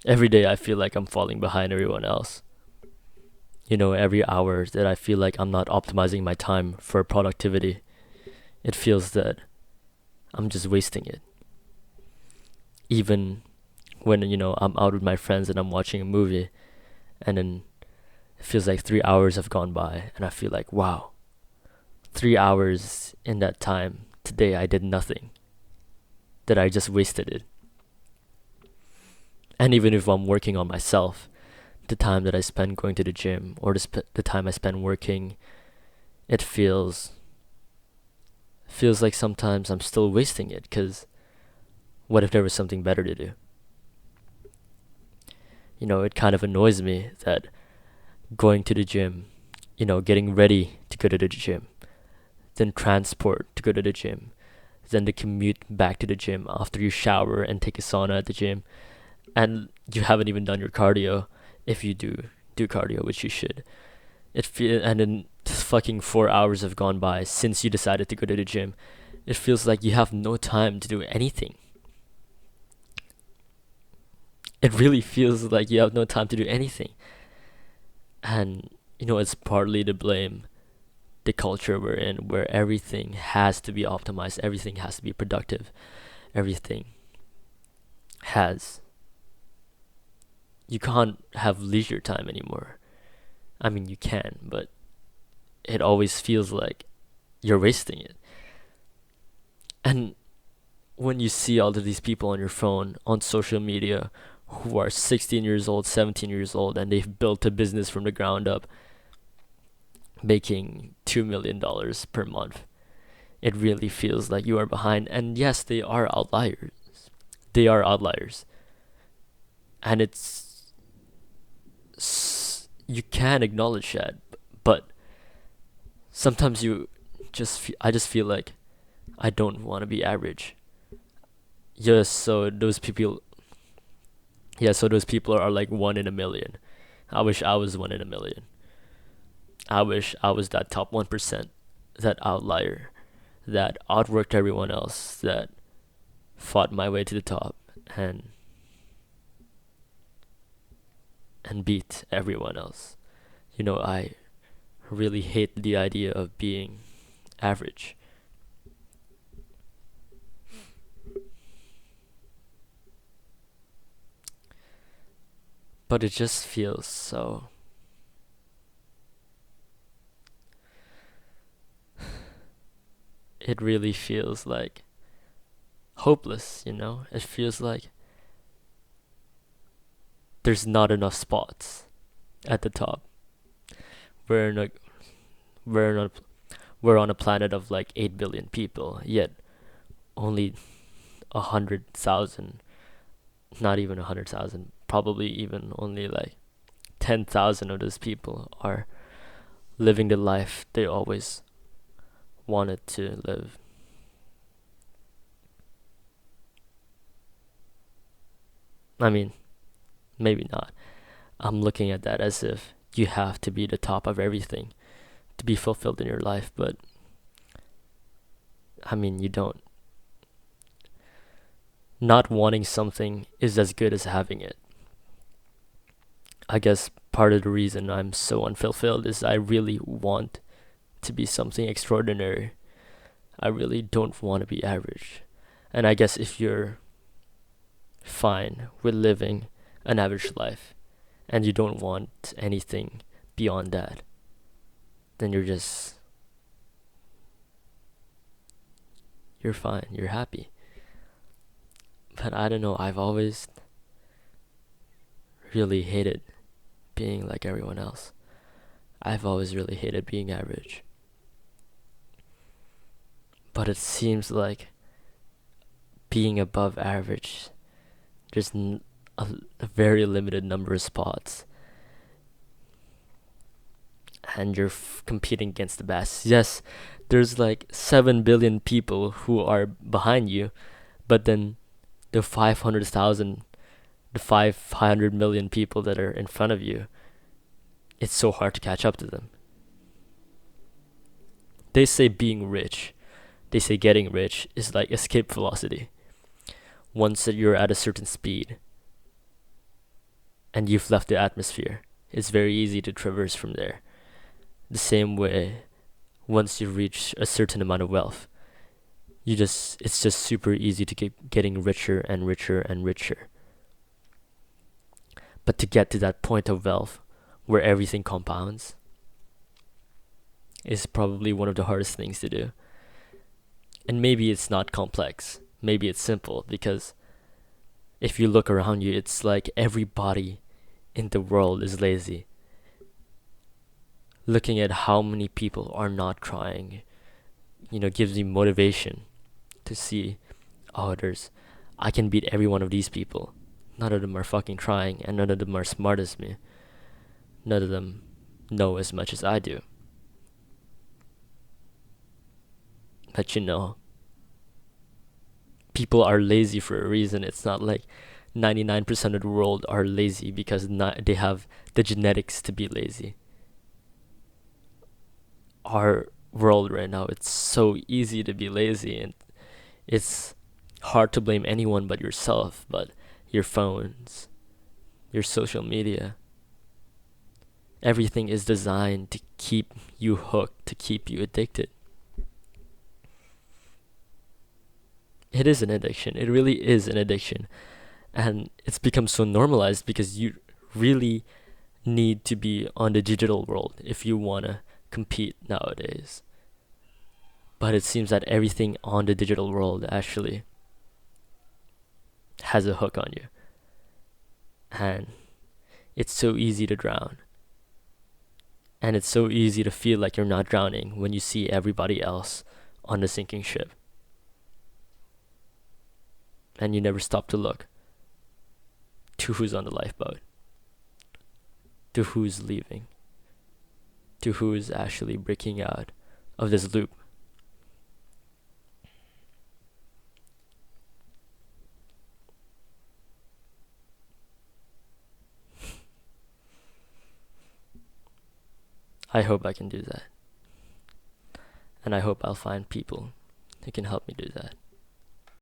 Every day I feel like I'm falling behind everyone else. Every hour that I feel like I'm not optimizing my time for productivity, it feels that I'm just wasting it. Even when, I'm out with my friends and I'm watching a movie, and then it feels like 3 hours have gone by, and I feel like, wow, 3 hours in that time today I did nothing, that I just wasted it. And even if I'm working on myself, the time that I spend going to the gym or the time I spend working, it feels like sometimes I'm still wasting it, because what if there was something better to do? It kind of annoys me that going to the gym, getting ready to go to the gym, then transport to go to the gym, then the commute back to the gym after you shower and take a sauna at the gym, and you haven't even done your cardio, if you do cardio, which you should. And then fucking 4 hours have gone by since you decided to go to the gym. It feels like you have no time to do anything. It really feels like you have no time to do anything. And it's partly to blame the culture we're in, where everything has to be optimized, everything has to be productive, everything has. You can't have leisure time anymore. I mean, you can, but it always feels like you're wasting it. And when you see all of these people on your phone, on social media, who are 16 years old, 17 years old, and they've built a business from the ground up, making $2 million per month, it really feels like you are behind. And yes, they are outliers. They are outliers. And you can acknowledge that, but sometimes I just feel like I don't want to be average. Yes, so those people, yeah, so those people are like 1 in a million. I wish I was 1 in a million. I wish I was that top 1%, that outlier, that outworked everyone else, that fought my way to the top and beat everyone else. I really hate the idea of being average. But it just feels so. It really feels like hopeless. It feels like there's not enough spots at the top. We're in a we're on a, we're on a planet of like 8 billion people, yet only 100,000, not even 100,000, probably even only like 10,000 of those people are living the life they always wanted to live. I mean, maybe not. I'm looking at that as if you have to be the top of everything to be fulfilled in your life, but I mean, you don't. Not wanting something is as good as having it. I guess part of the reason I'm so unfulfilled is I really want to be something extraordinary. I really don't want to be average. And I guess if you're fine with living an average life and you don't want anything beyond that, then you're fine, you're happy. But I don't know, I've always really hated being like everyone else. I've always really hated being average. But it seems like being above average, there's a very limited number of spots, and you're competing against the best. Yes, there's like 7 billion people who are behind you, but then the 500,000, the 500 million people that are in front of you, it's so hard to catch up to them. They say being rich, they say getting rich is like escape velocity. Once that you're at a certain speed, and you've left the atmosphere. It's very easy to traverse from there. The same way, once you reach a certain amount of wealth, it's just super easy to keep getting richer and richer and richer. But to get to that point of wealth where everything compounds is probably one of the hardest things to do. And maybe it's not complex. Maybe it's simple, because if you look around you, it's like everybody in the world is lazy. Looking at how many people are not trying, gives me motivation to see, oh, I can beat every one of these people. None of them are fucking trying, and none of them are smart as me. None of them know as much as I do. But people are lazy for a reason. It's not like 99% of the world are lazy because they have the genetics to be lazy. Our world right now, it's so easy to be lazy, and it's hard to blame anyone but yourself, but your phones, your social media. Everything is designed to keep you hooked, to keep you addicted. It is an addiction. It really is an addiction. And it's become so normalized because you really need to be on the digital world if you want to compete nowadays. But it seems that everything on the digital world actually has a hook on you. And it's so easy to drown. And it's so easy to feel like you're not drowning when you see everybody else on the sinking ship. And you never stop to look to who's on the lifeboat, to who's leaving, to who's actually breaking out of this loop. I hope I can do that. And I hope I'll find people who can help me do that.